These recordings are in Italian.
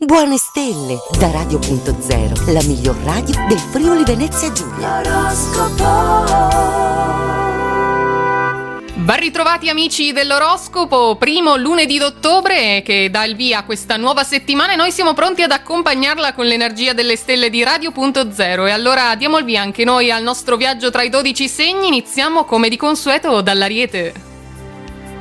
Buone stelle da Radio.0, la miglior radio del Friuli Venezia Giulia. Ben ritrovati amici dell'oroscopo, primo lunedì d'ottobre che dà il via a questa nuova settimana e noi siamo pronti ad accompagnarla con l'energia delle stelle di Radio.0 e allora diamo il via anche noi al nostro viaggio tra i 12 segni. Iniziamo come di consueto dall'Ariete.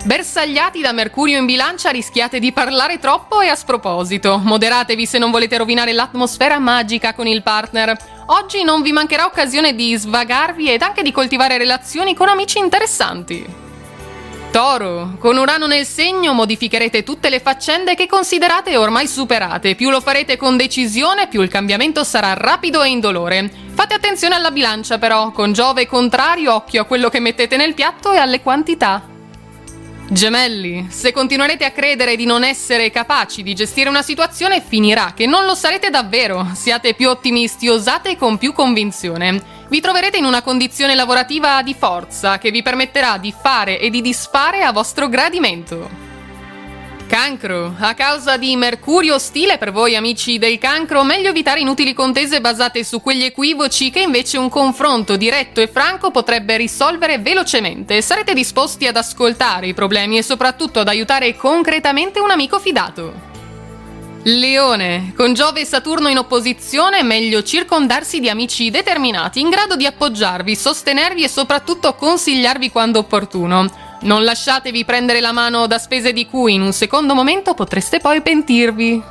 Bersagliati da Mercurio in Bilancia, rischiate di parlare troppo e a sproposito. Moderatevi se non volete rovinare l'atmosfera magica con il partner. Oggi non vi mancherà occasione di svagarvi ed anche di coltivare relazioni con amici interessanti. Toro, con Urano nel segno modificherete tutte le faccende che considerate ormai superate. Più lo farete con decisione, più il cambiamento sarà rapido e indolore. Fate attenzione alla Bilancia però, con Giove contrario, occhio a quello che mettete nel piatto e alle quantità. Gemelli, se continuerete a credere di non essere capaci di gestire una situazione, finirà che non lo sarete davvero. Siate più ottimisti, osate con più convinzione. Vi troverete in una condizione lavorativa di forza che vi permetterà di fare e di disfare a vostro gradimento. Cancro, a causa di Mercurio ostile per voi amici del Cancro, meglio evitare inutili contese basate su quegli equivoci che invece un confronto diretto e franco potrebbe risolvere velocemente. Sarete disposti ad ascoltare i problemi e soprattutto ad aiutare concretamente un amico fidato. Leone, con Giove e Saturno in opposizione, meglio circondarsi di amici determinati, in grado di appoggiarvi, sostenervi e soprattutto consigliarvi quando opportuno. Non lasciatevi prendere la mano da spese di cui in un secondo momento potreste poi pentirvi.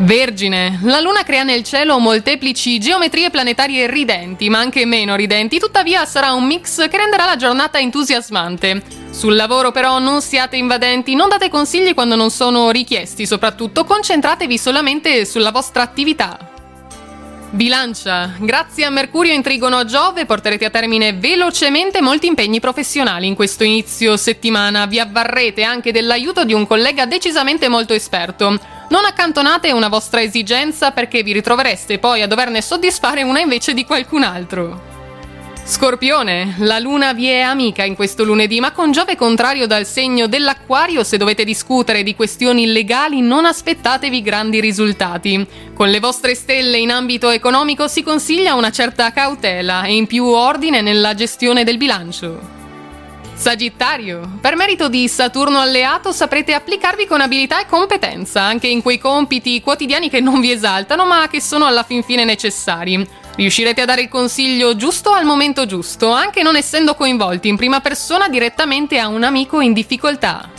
Vergine, la Luna crea nel cielo molteplici geometrie planetarie ridenti, ma anche meno ridenti, tuttavia sarà un mix che renderà la giornata entusiasmante. Sul lavoro però non siate invadenti, non date consigli quando non sono richiesti, soprattutto concentratevi solamente sulla vostra attività. Bilancia, grazie a Mercurio in trigono a Giove porterete a termine velocemente molti impegni professionali in questo inizio settimana. Vi avvarrete anche dell'aiuto di un collega decisamente molto esperto. Non accantonate una vostra esigenza perché vi ritrovereste poi a doverne soddisfare una invece di qualcun altro. Scorpione, la Luna vi è amica in questo lunedì, ma con Giove contrario dal segno dell'Acquario, se dovete discutere di questioni legali non aspettatevi grandi risultati. Con le vostre stelle in ambito economico si consiglia una certa cautela e in più ordine nella gestione del bilancio. Sagittario, per merito di Saturno alleato saprete applicarvi con abilità e competenza anche in quei compiti quotidiani che non vi esaltano ma che sono alla fin fine necessari. Riuscirete a dare il consiglio giusto al momento giusto, anche non essendo coinvolti in prima persona direttamente a un amico in difficoltà.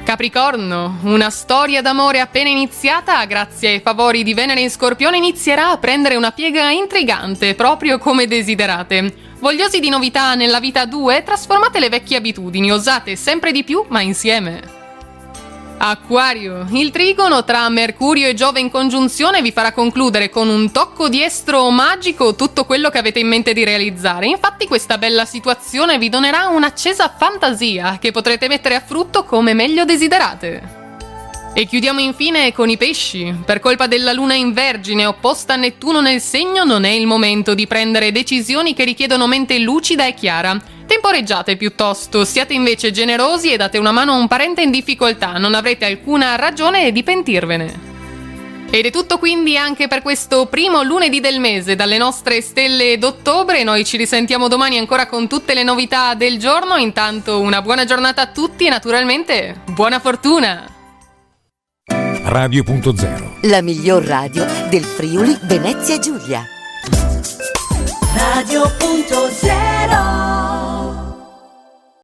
Capricorno, una storia d'amore appena iniziata, grazie ai favori di Venere in Scorpione, inizierà a prendere una piega intrigante, proprio come desiderate. Vogliosi di novità nella vita a due, trasformate le vecchie abitudini, osate sempre di più, ma insieme. Acquario, il trigono tra Mercurio e Giove in congiunzione vi farà concludere con un tocco di estro magico tutto quello che avete in mente di realizzare. Infatti questa bella situazione vi donerà un'accesa fantasia che potrete mettere a frutto come meglio desiderate. E chiudiamo infine con i pesci. Per colpa della Luna in Vergine opposta a Nettuno nel segno non è il momento di prendere decisioni che richiedono mente lucida e chiara. Temporeggiate piuttosto, siate invece generosi e date una mano a un parente in difficoltà, non avrete alcuna ragione di pentirvene. Ed è tutto quindi anche per questo primo lunedì del mese dalle nostre stelle d'ottobre. Noi ci risentiamo domani ancora con tutte le novità del giorno. Intanto una buona giornata a tutti e naturalmente buona fortuna! Radio.0, la miglior radio del Friuli Venezia Giulia. Radio.0